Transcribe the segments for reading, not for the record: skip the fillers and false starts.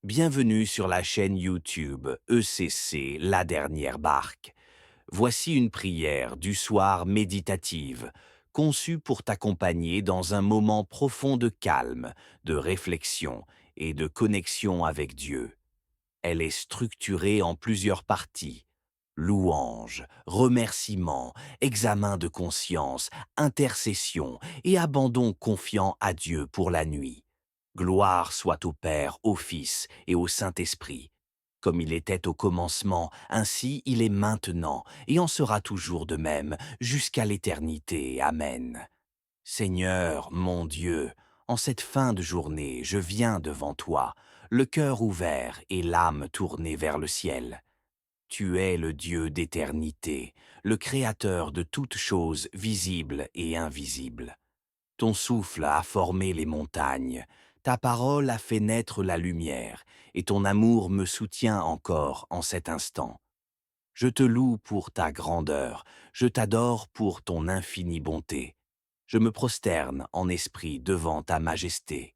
Bienvenue sur la chaîne YouTube ECC La Dernière Barque. Voici une prière du soir méditative, conçue pour t'accompagner dans un moment profond de calme, de réflexion et de connexion avec Dieu. Elle est structurée en plusieurs parties. Louange, remerciement, examen de conscience, intercession et abandon confiant à Dieu pour la nuit. Gloire soit au Père, au Fils et au Saint-Esprit. Comme il était au commencement, ainsi il est maintenant et en sera toujours de même, jusqu'à l'éternité. Amen. Seigneur, mon Dieu, en cette fin de journée, je viens devant toi, le cœur ouvert et l'âme tournée vers le ciel. Tu es le Dieu d'éternité, le Créateur de toutes choses visibles et invisibles. Ton souffle a formé les montagnes, ta parole a fait naître la lumière, et ton amour me soutient encore en cet instant. Je te loue pour ta grandeur, je t'adore pour ton infinie bonté. Je me prosterne en esprit devant ta majesté.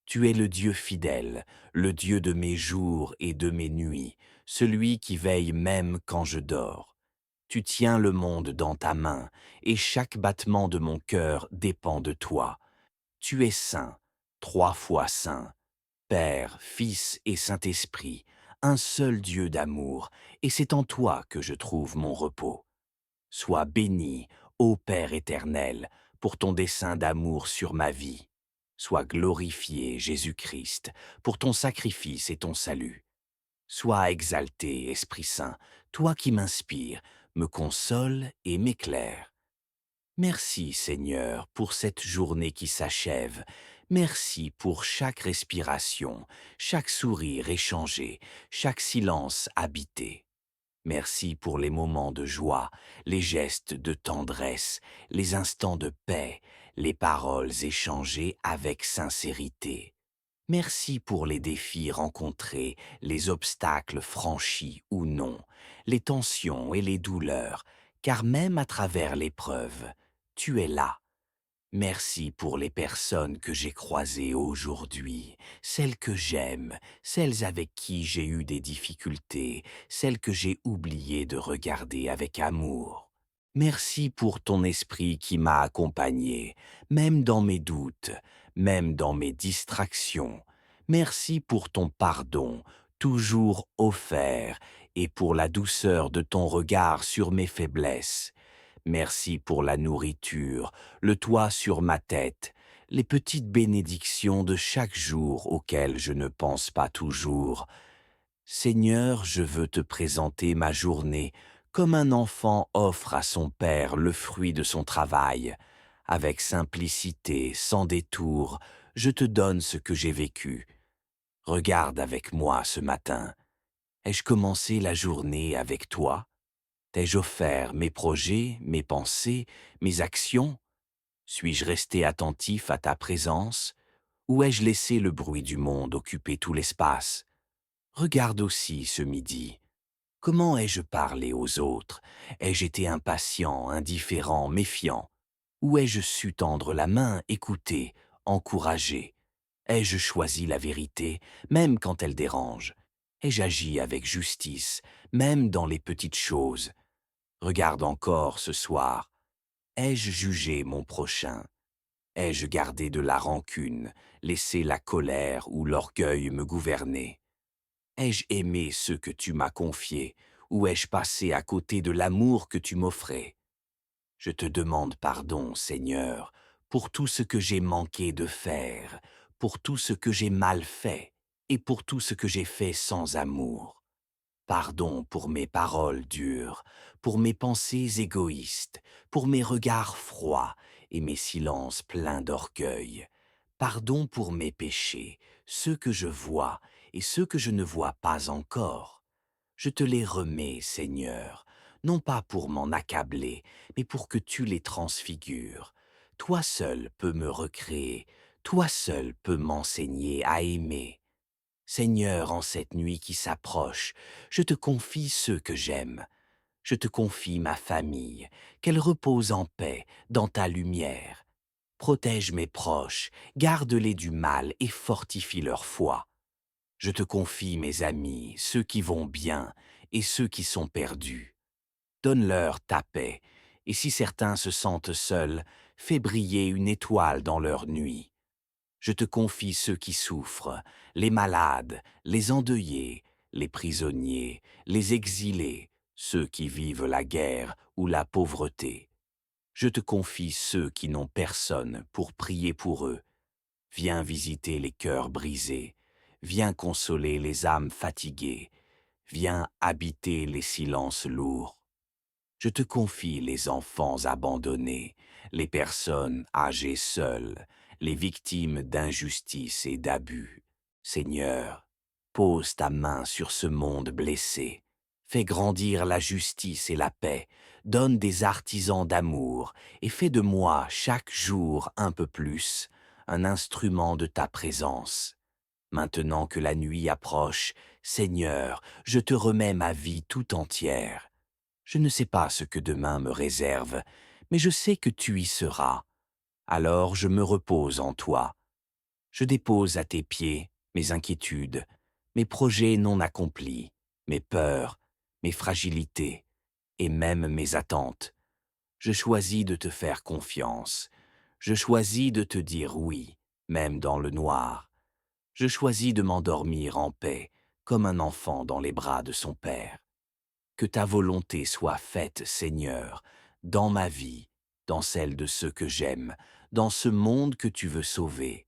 Tu es le Dieu fidèle, le Dieu de mes jours et de mes nuits, celui qui veille même quand je dors. Tu tiens le monde dans ta main, et chaque battement de mon cœur dépend de toi. Tu es saint, trois fois saint, Père, Fils et Saint-Esprit, un seul Dieu d'amour, et c'est en toi que je trouve mon repos. Sois béni, ô Père éternel, pour ton dessein d'amour sur ma vie. Sois glorifié, Jésus-Christ, pour ton sacrifice et ton salut. Sois exalté, Esprit Saint, toi qui m'inspires, me console et m'éclaire. Merci, Seigneur, pour cette journée qui s'achève. Merci pour chaque respiration, chaque sourire échangé, chaque silence habité. Merci pour les moments de joie, les gestes de tendresse, les instants de paix, les paroles échangées avec sincérité. Merci pour les défis rencontrés, les obstacles franchis ou non, les tensions et les douleurs, car même à travers l'épreuve, tu es là. Merci pour les personnes que j'ai croisées aujourd'hui, celles que j'aime, celles avec qui j'ai eu des difficultés, celles que j'ai oublié de regarder avec amour. Merci pour ton esprit qui m'a accompagné, même dans mes doutes, même dans mes distractions. Merci pour ton pardon, toujours offert, et pour la douceur de ton regard sur mes faiblesses. Merci pour la nourriture, le toit sur ma tête, les petites bénédictions de chaque jour auxquelles je ne pense pas toujours. Seigneur, je veux te présenter ma journée comme un enfant offre à son père le fruit de son travail. Avec simplicité, sans détour, je te donne ce que j'ai vécu. Regarde avec moi ce matin. Ai-je commencé la journée avec toi? T'ai-je offert mes projets, mes pensées, mes actions? Suis-je resté attentif à ta présence? Ou ai-je laissé le bruit du monde occuper tout l'espace? Regarde aussi ce midi. Comment ai-je parlé aux autres? Ai-je été impatient, indifférent, méfiant? Ou ai-je su tendre la main, écouter, encourager? Ai-je choisi la vérité, même quand elle dérange? Ai-je agi avec justice, même dans les petites choses? Regarde encore ce soir. Ai-je jugé mon prochain? Ai-je gardé de la rancune, laissé la colère ou l'orgueil me gouverner? Ai-je aimé ceux que tu m'as confiés, ou ai-je passé à côté de l'amour que tu m'offrais? Je te demande pardon, Seigneur, pour tout ce que j'ai manqué de faire, pour tout ce que j'ai mal fait, et pour tout ce que j'ai fait sans amour. Pardon pour mes paroles dures, pour mes pensées égoïstes, pour mes regards froids et mes silences pleins d'orgueil. Pardon pour mes péchés, ceux que je vois et ceux que je ne vois pas encore. Je te les remets, Seigneur, non pas pour m'en accabler, mais pour que tu les transfigures. Toi seul peux me recréer, toi seul peux m'enseigner à aimer. Seigneur, en cette nuit qui s'approche, je te confie ceux que j'aime. Je te confie ma famille, qu'elle repose en paix dans ta lumière. Protège mes proches, garde-les du mal et fortifie leur foi. Je te confie mes amis, ceux qui vont bien et ceux qui sont perdus. Donne-leur ta paix, et si certains se sentent seuls, fais briller une étoile dans leur nuit. Je te confie ceux qui souffrent, les malades, les endeuillés, les prisonniers, les exilés, ceux qui vivent la guerre ou la pauvreté. Je te confie ceux qui n'ont personne pour prier pour eux. Viens visiter les cœurs brisés, viens consoler les âmes fatiguées, viens habiter les silences lourds. Je te confie les enfants abandonnés, les personnes âgées seules, les victimes d'injustice et d'abus. Seigneur, pose ta main sur ce monde blessé. Fais grandir la justice et la paix, donne des artisans d'amour et fais de moi chaque jour un peu plus un instrument de ta présence. Maintenant que la nuit approche, Seigneur, je te remets ma vie tout entière. Je ne sais pas ce que demain me réserve, mais je sais que tu y seras. Alors je me repose en toi. Je dépose à tes pieds mes inquiétudes, mes projets non accomplis, mes peurs, mes fragilités et même mes attentes. Je choisis de te faire confiance. Je choisis de te dire oui, même dans le noir. Je choisis de m'endormir en paix, comme un enfant dans les bras de son père. Que ta volonté soit faite, Seigneur, dans ma vie, dans celle de ceux que j'aime, dans ce monde que tu veux sauver.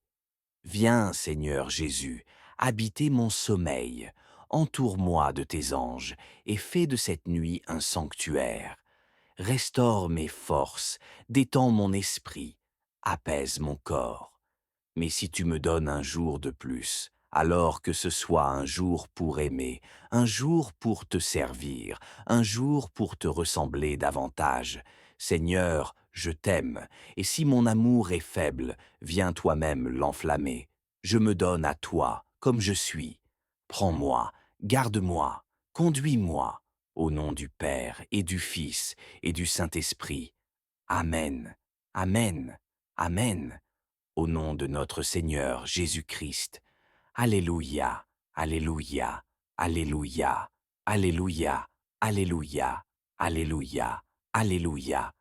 Viens, Seigneur Jésus, habiter mon sommeil, entoure-moi de tes anges et fais de cette nuit un sanctuaire. Restaure mes forces, détends mon esprit, apaise mon corps. Mais si tu me donnes un jour de plus, alors que ce soit un jour pour aimer, un jour pour te servir, un jour pour te ressembler davantage. Seigneur, je t'aime, et si mon amour est faible, viens toi-même l'enflammer. Je me donne à toi, comme je suis. Prends-moi, garde-moi, conduis-moi, au nom du Père et du Fils et du Saint-Esprit. Amen, Amen, Amen. Au nom de notre Seigneur Jésus-Christ. Alléluia, Alléluia, Alléluia, Alléluia, Alléluia, Alléluia, Alléluia.